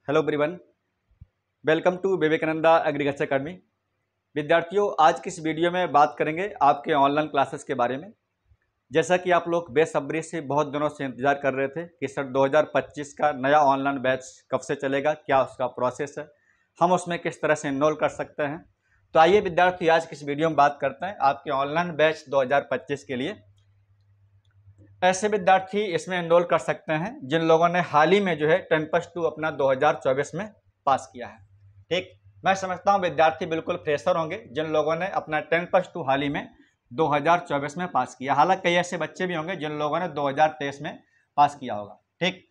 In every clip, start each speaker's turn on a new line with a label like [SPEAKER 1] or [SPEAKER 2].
[SPEAKER 1] Hello everyone, welcome to Vivekananda agriculture academy. विद्यार्थियों, आज की इस वीडियो में बात करेंगे आपके ऑनलाइन क्लासेस के बारे में। जैसा कि आप लोग बेसब्री से बहुत दिनों से इंतजार कर रहे थे कि सर 2025 का नया ऑनलाइन बैच कब से चलेगा, क्या उसका प्रोसेस है, हम उसमें किस तरह से इनरोल कर सकते हैं। तो आइए विद्यार्थी, आज की इस वीडियो में बात करते हैं आपके ऑनलाइन बैच 2025 के लिए। ऐसे विद्यार्थी इसमें एनरोल कर सकते हैं जिन लोगों ने हाल ही में जो है 10+2 अपना 2024 में पास किया है। ठीक, मैं समझता हूं विद्यार्थी बिल्कुल फ्रेशर होंगे जिन लोगों ने अपना 10+2 हाल ही में 2024 में पास किया। हालांकि कई ऐसे बच्चे भी होंगे जिन लोगों ने 2023 में पास किया होगा। ठीक,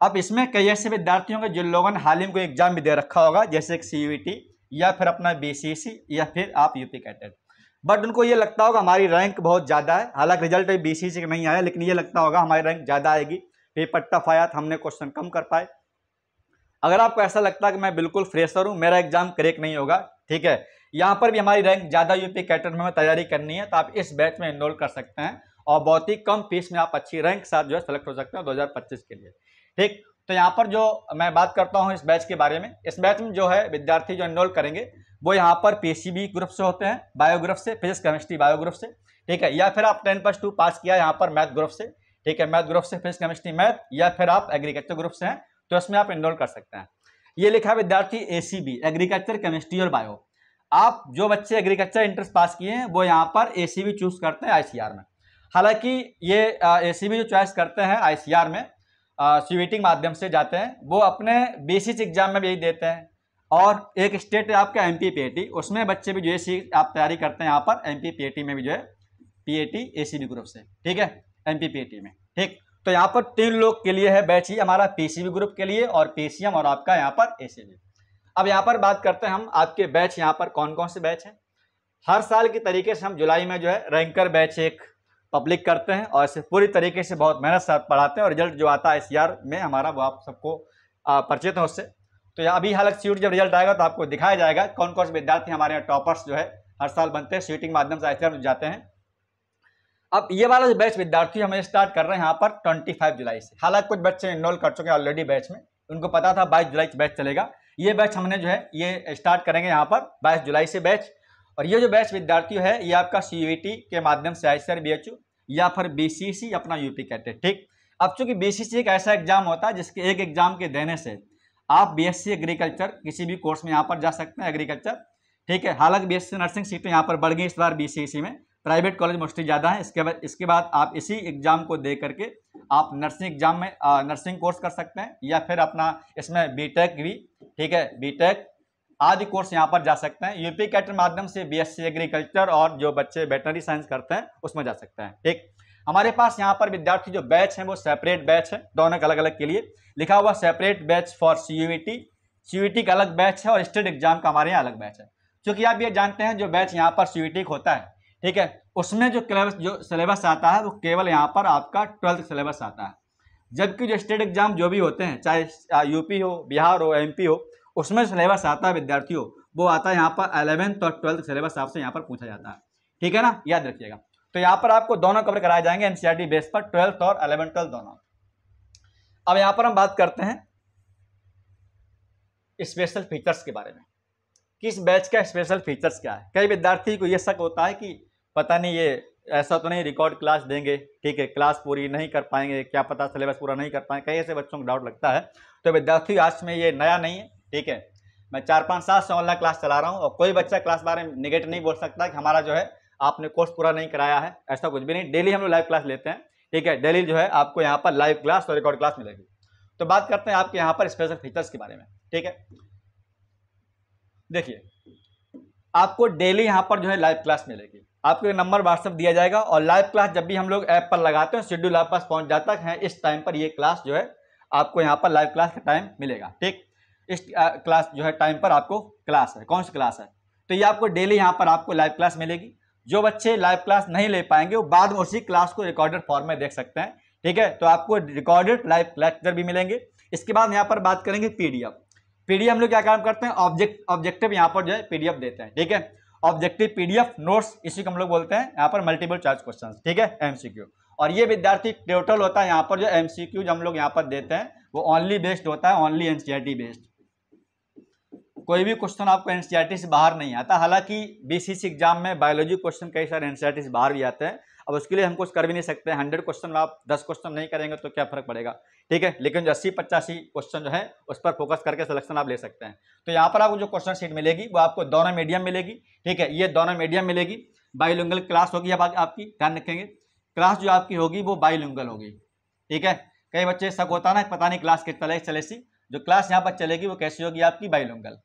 [SPEAKER 1] अब इसमें कई ऐसे विद्यार्थी होंगे जिन लोगों ने हाल ही में कोई एग्जाम भी दे रखा होगा, जैसे CUET या फिर अपना BCC या फिर आप यूपी कैटेट। बट उनको ये लगता होगा हमारी रैंक बहुत ज़्यादा है। हालांकि रिजल्ट BCC का नहीं आया, लेकिन ये लगता होगा हमारी रैंक ज़्यादा आएगी, पेपर टफ आया था, हमने क्वेश्चन कम कर पाए। अगर आपको ऐसा लगता है कि मैं बिल्कुल फ्रेशर हूँ, मेरा एग्जाम क्रैक नहीं होगा, ठीक है, यहाँ पर भी हमारी रैंक ज़्यादा यूपी कैटेट में हमें तैयारी करनी है, तो आप इस बैच में एनरोल कर सकते हैं और बहुत ही कम फीस में आप अच्छी रैंक के साथ जो है सेलेक्ट हो सकते हैं 2025 के लिए। ठीक, तो यहाँ पर जो मैं बात करता हूँ इस बैच के बारे में, इस बैच में जो है विद्यार्थी जो एनरोल करेंगे वो यहाँ पर PCB ग्रुप से होते हैं, बायो ग्रुप से, फिजिक्स केमिस्ट्री बायो ग्रुप से, ठीक है, या फिर आप 10+2 पास किया यहाँ पर मैथ ग्रुप से, ठीक है, मैथ ग्रुप से फिजिक्स केमिस्ट्री मैथ, या फिर आप एग्रीकल्चर ग्रुप से हैं तो इसमें आप एनरोल कर सकते हैं। ये लिखा विद्यार्थी ACB एग्रीकल्चर केमिस्ट्री और बायो। आप जो बच्चे एग्रीकल्चर इंट्रेंस पास किए हैं वो यहाँ पर ACB चूज करते हैं ICR में। हालांकि ये ACB जो चॉइस करते हैं ICR में CUET के माध्यम से जाते हैं, वो अपने BCC एग्जाम में भी यही देते हैं। और एक स्टेट है आपका MPPAT, उसमें बच्चे भी जो है आप तैयारी करते हैं यहाँ पर MPPAT में भी जो है PAT ACB ग्रुप से, ठीक है, MPPAT में। ठीक, तो यहाँ पर 3 लोग के लिए है बैच ही हमारा, PCB ग्रुप के लिए और PCM और आपका यहाँ पर ACB। अब यहाँ पर बात करते हैं हम आपके बैच, यहाँ पर कौन कौन से बैच हैं। हर साल की तरीके से हम जुलाई में जो है रैंकर बैच एक पब्लिक करते हैं और इसे पूरी तरीके से बहुत मेहनत से पढ़ाते हैं और रिजल्ट जो आता है ICR में हमारा, वो आप सबको परिचित है उससे। तो अभी हालांकि CUET जब रिजल्ट आएगा तो आपको दिखाया जाएगा कौन कौन से विद्यार्थी हमारे यहाँ टॉपर्स जो है हर साल बनते हैं, CUET के माध्यम से ICR में जाते हैं। अब ये वाला जो बैच विद्यार्थी हमें स्टार्ट कर रहे हैं यहाँ पर 25 जुलाई से। हालांकि कुछ बच्चे एनरोल कर चुके हैं ऑलरेडी बैच में, उनको पता था 22 जुलाई से बैच चलेगा। ये बैच हमने जो है ये स्टार्ट करेंगे यहाँ पर 22 जुलाई से बैच। और ये जो बैच विद्यार्थी है ये आपका CUET के माध्यम से ICR BHU या फिर BCC अपना यूपी कैटेट। ठीक, अब चूंकि BCC एक ऐसा एग्जाम होता है जिसके एक एग्जाम के देने से आप BSc एग्रीकल्चर किसी भी कोर्स में यहाँ पर जा सकते हैं, एग्रीकल्चर, ठीक है। हालांकि BSc नर्सिंग सीटें यहाँ पर बढ़ गई इस बार BCC में, प्राइवेट कॉलेज मोस्टली ज़्यादा है। इसके बाद आप इसी एग्जाम को दे करके आप नर्सिंग एग्जाम में नर्सिंग कोर्स कर सकते हैं या फिर अपना इसमें BTech भी, ठीक है, BTech आदि कोर्स यहाँ पर जा सकते हैं। यूपी कैटेट माध्यम से BSc एग्रीकल्चर और जो बच्चे वेटनरी साइंस करते हैं उसमें जा सकते हैं। ठीक, हमारे पास यहाँ पर विद्यार्थी जो बैच हैं वो सेपरेट बैच है, दोनों अलग अलग के लिए लिखा हुआ सेपरेट बैच फॉर CUET का अलग बैच है और स्टेट एग्जाम का हमारे यहाँ अलग बैच है। क्योंकि आप ये जानते हैं जो बैच यहाँ पर CUET होता है, ठीक है, उसमें जो सिलेबस आता है वो केवल यहाँ पर आपका 12th सिलेबस आता है। जबकि जो स्टेट एग्जाम जो भी होते हैं, चाहे यूपी हो, बिहार हो, MP हो, उसमें सिलेबस आता है विद्यार्थियों, वो आता है यहाँ पर 11th और 12th सिलेबस आपसे यहाँ पर पूछा जाता है, ठीक है ना, याद रखिएगा। तो यहाँ पर आपको दोनों कवर कराए जाएंगे NCERT बेस पर, 12th और 11th 12th दोनों। अब यहाँ पर हम बात करते हैं स्पेशल फीचर्स के बारे में कि इस बैच का स्पेशल फीचर्स क्या है। कई विद्यार्थी को ये शक होता है कि पता नहीं ये ऐसा तो नहीं रिकॉर्ड क्लास देंगे, ठीक है, क्लास पूरी नहीं कर पाएंगे, क्या पता सिलेबस पूरा नहीं कर पाएंगे, कई ऐसे बच्चों को डाउट लगता है। तो विद्यार्थी आज में ये नया नहीं है, ठीक है, मैं 4-5 साल से ऑनलाइन क्लास चला रहा हूँ और कोई बच्चा क्लास बारे में निगेटिव नहीं बोल सकता कि हमारा जो है आपने कोर्स पूरा नहीं कराया है, ऐसा कुछ भी नहीं। डेली हम लोग लाइव क्लास लेते हैं, ठीक है, डेली जो है आपको यहाँ पर लाइव क्लास और रिकॉर्ड क्लास मिलेगी। तो बात करते हैं आपके यहाँ पर स्पेशल फीचर्स के बारे में, ठीक है। देखिए, आपको डेली यहाँ पर जो है लाइव क्लास मिलेगी, आपको नंबर व्हाट्सएप दिया जाएगा और लाइव क्लास जब भी हम लोग ऐप पर लगाते हैं शेड्यूल आप पास पहुंच जाता है, इस टाइम पर ये क्लास जो है आपको यहाँ पर लाइव क्लास का टाइम मिलेगा। ठीक, इस क्लास जो है टाइम पर आपको क्लास है, कौन सी क्लास है, तो ये आपको डेली यहाँ पर आपको लाइव क्लास मिलेगी। जो बच्चे लाइव क्लास नहीं ले पाएंगे वो बाद में उसी क्लास को रिकॉर्डेड फॉर्म में देख सकते हैं, ठीक है, तो आपको रिकॉर्डेड लाइव लेक्चर भी मिलेंगे। इसके बाद यहाँ पर बात करेंगे PDF हम लोग क्या काम करते हैं, ऑब्जेक्टिव यहाँ पर जो है PDF देते हैं, ठीक है, ऑब्जेक्टिव PDF नोट्स, इसी को हम लोग बोलते हैं यहाँ पर मल्टीपल चॉइस क्वेश्चन, ठीक है, MCQ। और ये विद्यार्थी टोटल होता है यहाँ पर जो MCQ जो हम लोग यहाँ पर देते हैं वो ओनली बेस्ड होता है, ओनली NCERT बेस्ड, कोई भी क्वेश्चन आपको एनसीईआरटी से बाहर नहीं आता। हालांकि बीसीसी एग्जाम में बायोलॉजी क्वेश्चन कई सारे एनसीईआरटी से बाहर भी आते हैं। अब उसके लिए हम कुछ कर भी नहीं सकते। 100 क्वेश्चन में आप 10 क्वेश्चन नहीं करेंगे तो क्या फर्क पड़ेगा, ठीक है। लेकिन जो 80-85 क्वेश्चन जो है उस पर फोकस करके सिलेक्शन आप ले सकते हैं। तो यहाँ पर आपको जो क्वेश्चन शीट मिलेगी वो आपको दोनों मीडियम मिलेगी, ठीक है। ये दोनों मीडियम मिलेगी। बाइलिंगुअल क्लास होगी अब आपकी, ध्यान रखेंगे। क्लास जो आपकी होगी वो बाइलिंगुअल होगी, ठीक है। कई बच्चे शक होता ना, पता नहीं क्लास किस तरह चलेगी। जो क्लास यहाँ पर चलेगी वो कैसी होगी आपकी, बाइलिंगुअल,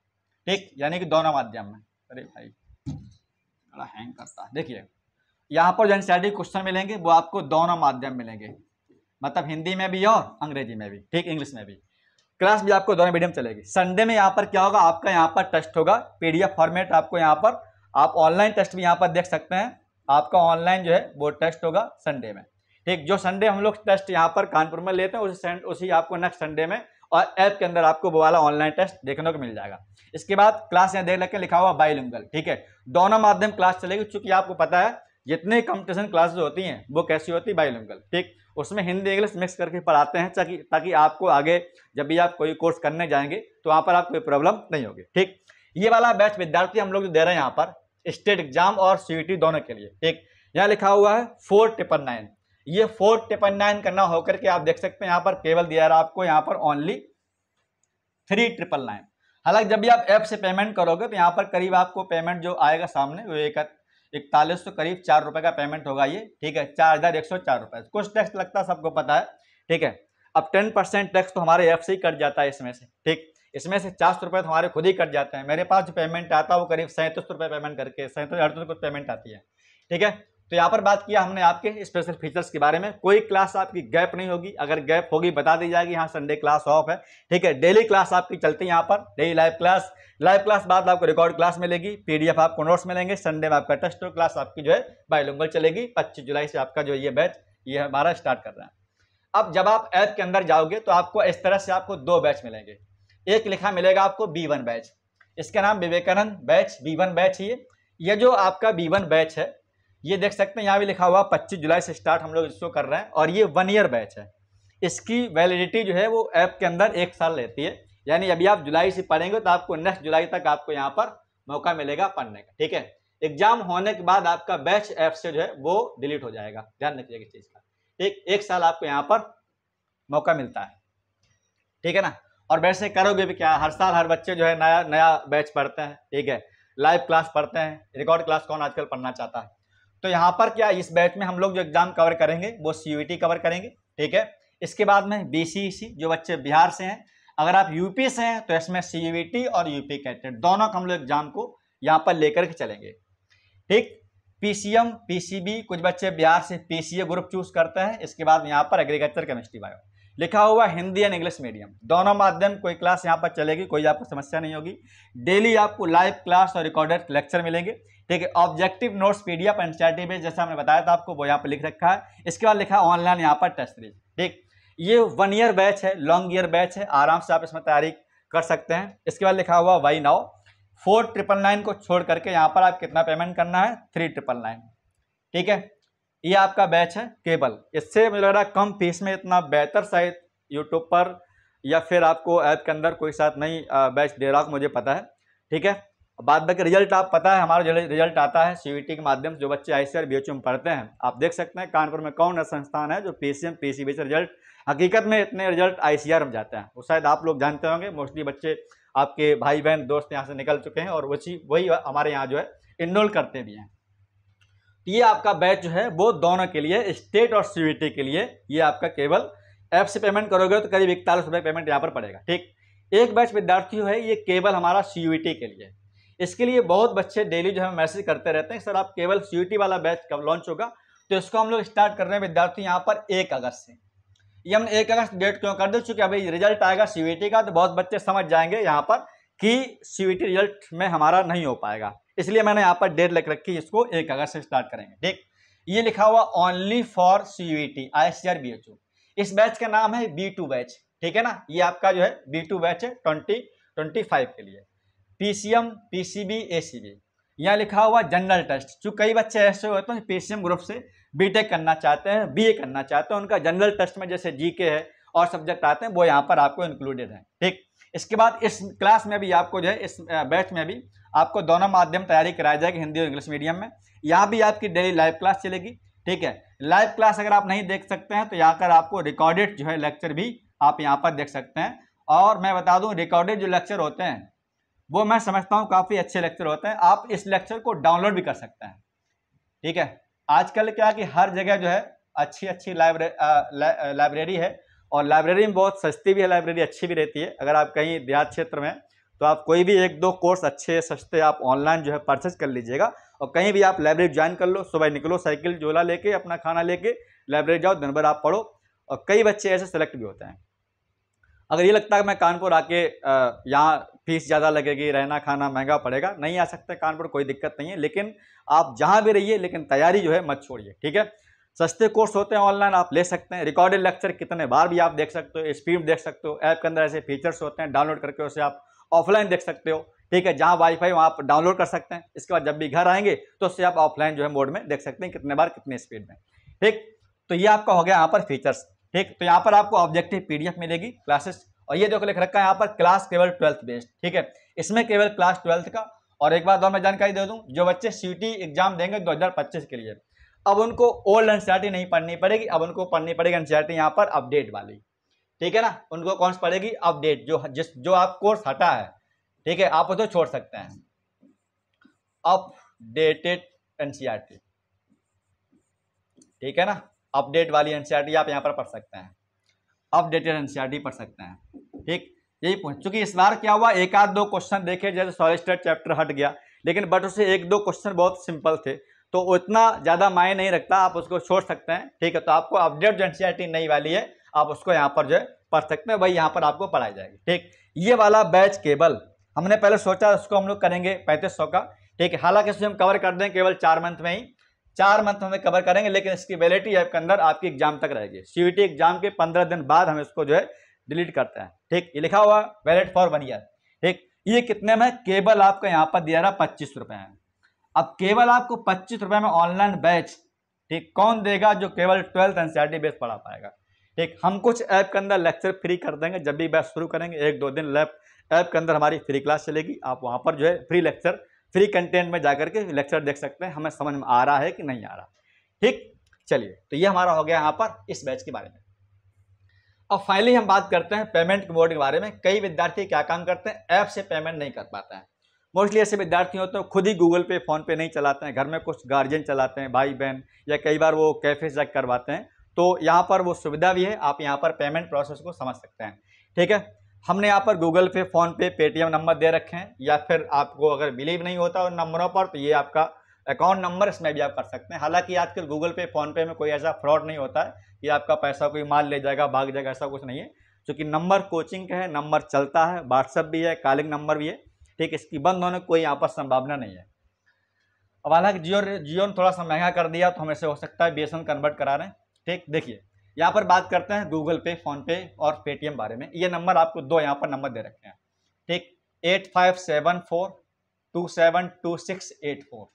[SPEAKER 1] ठीक, यानी कि दोनों माध्यम में। अरे भाई बड़ा हैंग करता है। देखिए यहाँ पर जो एनसीईआरटी क्वेश्चन मिलेंगे वो आपको दोनों माध्यम मिलेंगे, मतलब हिंदी में भी और अंग्रेजी में भी, ठीक, इंग्लिश में भी। क्लास भी आपको दोनों मीडियम चलेगी। संडे में यहाँ पर क्या होगा, आपका यहाँ पर टेस्ट होगा, पीडीएफ फॉर्मेट आपको यहाँ पर, आप ऑनलाइन टेस्ट भी यहाँ पर देख सकते हैं। आपका ऑनलाइन जो है वो टेस्ट होगा संडे में, ठीक। जो संडे हम लोग टेस्ट यहाँ पर कानपुर में लेते हैं उसी आपको नेक्स्ट संडे में और ऐप के अंदर आपको वो वाला ऑनलाइन टेस्ट देखने को मिल जाएगा। इसके बाद क्लास यहाँ देख लेके लिखा हुआ बाइलिंगुअल, ठीक है। दोनों माध्यम क्लास चलेगी, चूंकि आपको पता है जितनी कंपटीशन क्लासेस होती हैं वो कैसी होती है, बाइलिंगुअल, ठीक। उसमें हिंदी इंग्लिश मिक्स करके पढ़ाते हैं ताकि आपको आगे जब भी आप कोई कोर्स करने जाएंगे तो वहाँ पर आपको कोई प्रॉब्लम नहीं होगी, ठीक। ये वाला बैच विद्यार्थी हम लोग जो दे रहे हैं यहाँ पर स्टेट एग्जाम और सीयूईटी दोनों के लिए, ठीक। यहाँ लिखा हुआ है 4999। ये 4999 करना होकर के आप देख सकते हैं यहाँ पर केवल दिया रहा आपको यहाँ पर ओनली 3999। हालांकि जब भी आप ऐप से पेमेंट करोगे तो यहाँ पर करीब आपको पेमेंट जो आएगा सामने वो 41 करीब 4 रुपए का पेमेंट होगा ये, ठीक है। 4104 रुपए। कुछ टैक्स लगता है, सबको पता है, ठीक है। अब 10% टैक्स तो हमारे ऐप से ही कट जाता है इसमें से, ठीक। इसमें से 400 रुपए तो हमारे खुद ही कट जाते हैं। मेरे पास जो पेमेंट आता है वो करीब 37 रुपए पेमेंट करके 37-38 रुपए पेमेंट आती है, ठीक है। तो यहाँ पर बात किया हमने आपके स्पेशल फीचर्स के बारे में। कोई क्लास आपकी गैप नहीं होगी, अगर गैप होगी बता दी जाएगी। यहाँ संडे क्लास ऑफ है, ठीक है। डेली क्लास आपकी चलती है यहाँ पर, डेली लाइव क्लास बाद आपको रिकॉर्ड क्लास मिलेगी, पीडीएफ आपको नोट्स मिलेंगे। संडे में आपका टेस्ट क्लास आपकी जो है बाइलिंगुअल चलेगी। 25 जुलाई से आपका जो ये बैच ये हमारा स्टार्ट कर रहा है। अब जब आप ऐप के अंदर जाओगे तो आपको इस तरह से आपको 2 बैच मिलेंगे। एक लिखा मिलेगा आपको B1 बैच, इसका नाम विवेकानंद बैच B1 बैच ही है। ये जो आपका B1 बैच है ये देख सकते हैं यहाँ भी लिखा हुआ 25 जुलाई से स्टार्ट हम लोग इसको कर रहे हैं और ये 1 ईयर बैच है। इसकी वैलिडिटी जो है वो ऐप के अंदर 1 साल रहती है, यानी अभी आप जुलाई से पढ़ेंगे तो आपको नेक्स्ट जुलाई तक आपको यहाँ पर मौका मिलेगा पढ़ने का, ठीक है। एग्जाम होने के बाद आपका बैच ऐप से जो है वो डिलीट हो जाएगा, ध्यान रखिएगा इस चीज का, ठीक। 1 साल आपको यहाँ पर मौका मिलता है, ठीक है ना। और वैसे करोगे भी क्या, हर साल हर बच्चे जो है नया बैच पढ़ते हैं, ठीक है। लाइव क्लास पढ़ते हैं, रिकॉर्ड क्लास कौन आजकल पढ़ना चाहता है। तो यहाँ पर क्या इस बैच में हम लोग जो एग्जाम कवर करेंगे वो सीयूईटी कवर करेंगे, ठीक है। इसके बाद में बीसीईसी, जो बच्चे बिहार से हैं, अगर आप यूपी से हैं तो इसमें सीयूईटी और यूपी कैटेट दोनों का हम लोग एग्जाम को यहाँ पर लेकर के चलेंगे, ठीक। पीसीएम पीसीबी, कुछ बच्चे बिहार से पीसीए ग्रुप चूज करते हैं। इसके बाद यहाँ पर एग्रीकल्चर केमिस्ट्री बायो लिखा हुआ, हिंदी एंड इंग्लिश मीडियम दोनों माध्यम कोई क्लास यहाँ पर चलेगी, कोई आपको समस्या नहीं होगी। डेली आपको लाइव क्लास और रिकॉर्डेड लेक्चर मिलेंगे, ठीक है। Objective notes PDF NCERT base जैसा हमने बताया था आपको वो यहाँ पर लिख रखा है। इसके बाद लिखा ऑनलाइन यहाँ पर टेस्ट सीरीज, ठीक। ये 1 ईयर बैच है, लॉन्ग ईयर बैच है, आराम से आप इसमें तैयारी कर सकते हैं। इसके बाद लिखा हुआ वाई नाउ 4999 को छोड़ करके यहाँ पर आप कितना पेमेंट करना है, 3999, ठीक है। ये आपका बैच है केवल। इससे मुझे लग रहा है कम फीस में इतना बेहतर शायद यूट्यूब पर या फिर आपको ऐप के अंदर कोई साथ नहीं बैच दे रहा हो, मुझे पता है, ठीक है। बाद बाकी रिजल्ट आप पता है हमारा रिजल्ट आता है सीयूईटी के माध्यम से। जो बच्चे आईसीआर बीएचयू में पढ़ते हैं आप देख सकते हैं कानपुर में कौन सा संस्थान है जो पीसीएम पीसीबी से रिजल्ट, हकीकत में इतने रिजल्ट आईसीआर में जाते हैं वो शायद आप लोग जानते होंगे। मोस्टली बच्चे आपके भाई बहन दोस्त यहाँ से निकल चुके हैं और वही हमारे यहाँ जो है इनरोल करते भी हैं। ये आपका बैच जो है वो दोनों के लिए, स्टेट और सीयूईटी के लिए, ये आपका केवल ऐप से पेमेंट करोगे तो करीब 41 रुपये पेमेंट यहाँ पर पड़ेगा, ठीक। एक बैच विद्यार्थियों है ये केवल हमारा सीयूईटी के लिए। इसके लिए बहुत बच्चे डेली जो है मैसेज करते रहते हैं सर आप केवल सीयूईटी वाला बैच कब लॉन्च होगा, तो इसको हम लोग स्टार्ट कर रहे हैं विद्यार्थी यहाँ पर 1 अगस्त से। ये हमने 1 अगस्त डेट क्यों कर दी, चूंकि अभी रिजल्ट आएगा सीयूईटी का तो बहुत बच्चे समझ जाएंगे यहाँ पर कि सीयूईटी रिजल्ट में हमारा नहीं हो पाएगा, इसलिए मैंने यहाँ पर डेट लिख रखी, इसको 1 अगस्त से स्टार्ट करेंगे, ठीक। ये लिखा हुआ only for CUET ICR BHU. इस बैच का नाम है B2 बैच, ठीक है ना। ये आपका जो है B2 बैच है 2025 के लिए। पीसीएम पीसीबी एसीबी, यहाँ लिखा हुआ जनरल टेस्ट। जो कई बच्चे ऐसे होते हैं पीसीएम ग्रुप से बीटेक करना चाहते हैं, बीए करना चाहते हैं, उनका जनरल टेस्ट में जैसे जीके है और सब्जेक्ट आते हैं वो यहाँ पर आपको इंक्लूडेड है, ठीक। इसके बाद इस क्लास में भी आपको जो है, इस बैच में भी आपको दोनों माध्यम तैयारी कराई जाएगी, हिंदी और इंग्लिश मीडियम में। यहाँ भी आपकी डेली लाइव क्लास चलेगी, ठीक है। लाइव क्लास अगर आप नहीं देख सकते हैं तो यहाँ पर आपको रिकॉर्डेड जो है लेक्चर भी आप यहाँ पर देख सकते हैं। और मैं बता दूं, रिकॉर्डेड जो लेक्चर होते हैं वो मैं समझता हूँ काफ़ी अच्छे लेक्चर होते हैं। आप इस लेक्चर को डाउनलोड भी कर सकते हैं, ठीक है। आजकल क्या कि हर जगह जो है अच्छी लाइब्रेरी है, और लाइब्रेरी में बहुत सस्ती भी है, लाइब्रेरी अच्छी भी रहती है। अगर आप कहीं देहात क्षेत्र में तो आप कोई भी 1-2 कोर्स अच्छे सस्ते आप ऑनलाइन जो है परचेज कर लीजिएगा, और कहीं भी आप लाइब्रेरी ज्वाइन कर लो। सुबह निकलो साइकिल झोला लेके, अपना खाना लेके लाइब्रेरी जाओ, दिन भर आप पढ़ो। और कई बच्चे ऐसे सेलेक्ट भी होते हैं। अगर ये लगता है कि मैं कानपुर आके यहाँ फीस ज़्यादा लगेगी, रहना खाना महंगा पड़ेगा, नहीं आ सकते कानपुर, कोई दिक्कत नहीं है। लेकिन आप जहाँ भी रहिए, लेकिन तैयारी जो है मत छोड़िए, ठीक है। सस्ते कोर्स होते हैं ऑनलाइन, आप ले सकते हैं। रिकॉर्डेड लेक्चर कितने बार भी आप देख सकते हो, स्पीड देख सकते हो। ऐप के अंदर ऐसे फीचर्स होते हैं, डाउनलोड करके उसे आप ऑफलाइन देख सकते हो, ठीक है। जहाँ वाईफाई वहाँ आप डाउनलोड कर सकते हैं। इसके बाद जब भी घर आएंगे तो उससे आप ऑफलाइन जो है मोड में देख सकते हैं, कितने बार कितने स्पीड में, ठीक। तो ये आपका हो गया यहाँ पर फीचर्स, ठीक। तो यहाँ पर आपको ऑब्जेक्टिव PDF मिलेगी क्लासेस, और ये जो लिख रखा है यहाँ पर क्लास केवल 12th बेस्ड, ठीक है। इसमें केवल क्लास 12th का। और एक बात और मैं जानकारी दे दूं, जो बच्चे CT एग्जाम देंगे 2025 के लिए, अब उनको ओल्ड NCERT नहीं पढ़नी पड़ेगी, अब उनको पढ़नी पड़ेगी NCERT यहाँ पर अपडेट वाली, ठीक है ना। उनको कौन सी पड़ेगी? अपडेट, जो आप कोर्स हटा है, ठीक है, आप उसको छोड़ सकते हैं। अपडेटेड NCERT, ठीक है ना, अपडेट वाली NCERT आप यहाँ पर पढ़ सकते हैं, अपडेटेड NCERT पढ़ सकते हैं, ठीक। यही पॉइंट, चूंकि इस बार क्या हुआ, 1-2 क्वेश्चन देखे, जैसे सॉलिड स्टेट चैप्टर हट गया, लेकिन बट उससे 1-2 क्वेश्चन बहुत सिंपल थे, तो उतना ज्यादा मायने नहीं रखता, आप उसको छोड़ सकते हैं, ठीक है। तो आपको अपडेट जो NCERT नई वाली है, आप उसको यहाँ पर जो है पढ़ सकते हैं, वही यहाँ पर आपको पढ़ाई जाएगी, ठीक। ये वाला बैच केवल हमने पहले सोचा उसको हम लोग करेंगे 3500 का, ठीक है। हालांकि इसे हम कवर कर दें केवल 4 मंथ में ही, 4 मंथ में कवर करेंगे, लेकिन इसकी वैलिडिटी ऐप के अंदर आपकी एग्जाम तक रहेगी। CUET एग्जाम के 15 दिन बाद हम इसको जो है डिलीट करते हैं, ठीक। ये लिखा हुआ वैलिड फॉर 1 ईयर, ठीक। ये कितने में? केवल आपको यहाँ पर दिया रहा 25 रुपए है। अब केवल आपको 25 रुपए में ऑनलाइन बैच, ठीक, कौन देगा? जो केवल 12th NCERT बेस पढ़ा पाएगा, ठीक। हम कुछ ऐप के अंदर लेक्चर फ्री कर देंगे, जब भी बैच शुरू करेंगे 1-2 दिन लैब ऐप के अंदर हमारी फ्री क्लास चलेगी, आप वहां पर जो है फ्री लेक्चर, फ्री कंटेंट में जाकर के लेक्चर देख सकते हैं, हमें समझ में आ रहा है कि नहीं आ रहा, ठीक। चलिए, तो ये हमारा हो गया यहाँ पर इस बैच के बारे में। अब फाइनली हम बात करते हैं पेमेंट मोड के बारे में। कई विद्यार्थी क्या काम करते हैं, ऐप से पेमेंट नहीं कर पाते हैं। मोस्टली ऐसे विद्यार्थी होते हैं खुद ही गूगल पे, फोन पे नहीं चलाते हैं, घर में कुछ गार्जियन चलाते हैं, भाई बहन, या कई बार वो कैफे से करवाते हैं। तो यहाँ पर वो सुविधा भी है, आप यहाँ पर पेमेंट प्रोसेस को समझ सकते हैं, ठीक है। हमने यहाँ पर गूगल पे, फोन पे, पेटीएम नंबर दे रखे हैं, या फिर आपको अगर बिलीव नहीं होता उन नंबरों पर तो ये आपका अकाउंट नंबर, इसमें भी आप कर सकते हैं। हालांकि आजकल गूगल पे, फोन पे में कोई ऐसा फ्रॉड नहीं होता है कि आपका पैसा कोई माल ले जाएगा, भाग जाएगा, ऐसा कुछ नहीं है। क्योंकि नंबर कोचिंग का है, नंबर चलता है, व्हाट्सएप भी है, कॉलिंग नंबर भी है, ठीक। इसकी बंद होने की कोई यहाँ पर संभावना नहीं है। अब हालांकि जियो ने थोड़ा सा महंगा कर दिया, तो हमें से हो सकता है BSNL कन्वर्ट करा रहे हैं, ठीक। देखिए यहाँ पर बात करते हैं गूगल पे, फोन पे और पेटीएम बारे में। ये नंबर आपको 2 यहाँ पर नंबर दे रखे हैं, ठीक। 8574272684।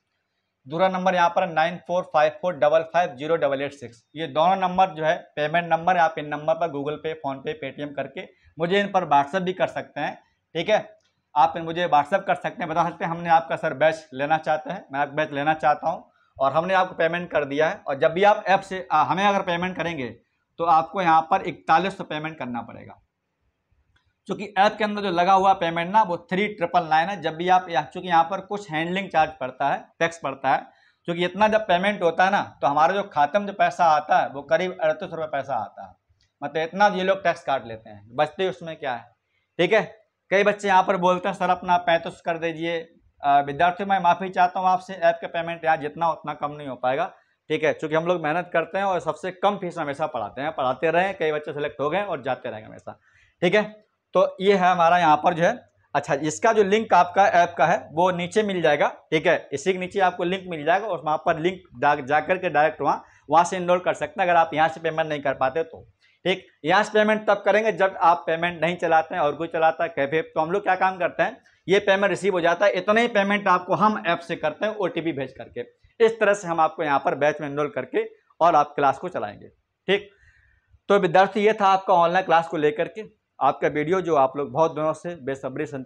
[SPEAKER 1] दूसरा नंबर यहाँ पर 9454550886। ये दोनों नंबर जो है पेमेंट नंबर है। आप इन नंबर पर गूगल पे, फोन पे, पेटीएम करके मुझे इन पर व्हाट्सएप भी कर सकते हैं, ठीक है। आप मुझे व्हाट्सएप कर सकते हैं, बता सकते हैं हमने आपका सर बैच लेना चाहते हैं, मैं बैच लेना चाहता हूँ, और हमने आपको पेमेंट कर दिया है। और जब भी आप ऐप से हमें अगर पेमेंट करेंगे तो आपको यहाँ पर 4100 पेमेंट करना पड़ेगा, क्योंकि ऐप के अंदर जो लगा हुआ पेमेंट ना वो 3999 है। जब भी आप चूंकि यहाँ पर कुछ हैंडलिंग चार्ज पड़ता है, टैक्स पड़ता है, क्योंकि इतना जब पेमेंट होता है ना तो हमारे जो खाते में जो पैसा आता है वो करीब 38 रुपये पैसा आता है। मतलब इतना ये लोग टैक्स काट लेते हैं, बचते उसमें क्या है, ठीक है। कई बच्चे यहाँ पर बोलते हैं सर अपना 35 कर दीजिए। विद्यार्थियों मैं माफ़ी चाहता हूँ आपसे, ऐप के पेमेंट यहाँ जितना उतना कम नहीं हो पाएगा, ठीक है। क्योंकि हम लोग मेहनत करते हैं और सबसे कम फीस हमेशा पढ़ाते हैं, पढ़ाते रहे, कई बच्चे सेलेक्ट हो गए और जाते रहेंगे हमेशा, ठीक है। तो ये है हमारा यहाँ पर जो है। अच्छा, इसका जो लिंक आपका ऐप का है वो नीचे मिल जाएगा, ठीक है। इसी के नीचे आपको लिंक मिल जाएगा और वहाँ पर लिंक जाकर के डायरेक्ट वहाँ से इनरोल कर सकते हैं, अगर आप यहाँ से पेमेंट नहीं कर पाते तो, ठीक। यहाँ से पेमेंट तब करेंगे जब आप पेमेंट नहीं चलाते हैं और कोई चलाता है कैफे, तो हम लोग क्या काम करते हैं, ये पेमेंट रिसीव हो जाता है, इतने ही पेमेंट आपको हम ऐप से करते हैं OTP भेज करके। इस तरह से हम आपको यहाँ पर बैच में इनरोल करके और आप क्लास को चलाएंगे, ठीक। तो विद्यार्थी ये था आपका ऑनलाइन क्लास को लेकर के। आपका वीडियो जो आप लोग बहुत दिनों से बेसब्री से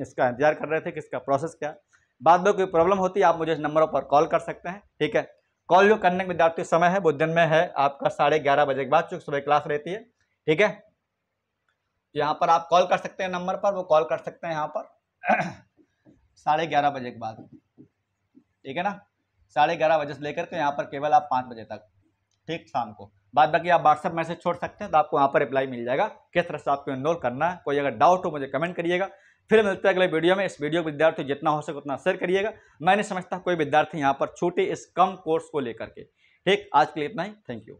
[SPEAKER 1] इसका इंतजार कर रहे थे कि इसका प्रोसेस क्या है। बाद में कोई प्रॉब्लम होती है आप मुझे इस नंबरों पर कॉल कर सकते हैं, ठीक है। कॉल जो करने का विद्यार्थी समय है वो दिन में है आपका 11:30 बजे के बाद, चूंकि सुबह क्लास रहती है, ठीक है। यहाँ पर आप कॉल कर सकते हैं नंबर पर, वो कॉल कर सकते हैं यहाँ पर 11:30 बजे के बाद, ठीक है ना। 11:30 बजे से लेकर के यहाँ पर केवल आप 5 बजे तक, ठीक, शाम को। बाद बाकी आप व्हाट्सएप मैसेज छोड़ सकते हैं तो आपको वहाँ पर रिप्लाई मिल जाएगा किस तरह से आपको एनरोल करना है। कोई अगर डाउट हो मुझे कमेंट करिएगा। फिर मिलते हैं अगले वीडियो में। इस वीडियो को विद्यार्थी जितना हो सके उतना शेयर करिएगा। मैं नहीं समझता कोई विद्यार्थी यहाँ पर छूटे इस कम कोर्स को लेकर के, ठीक। आज के लिए इतना ही, थैंक यू।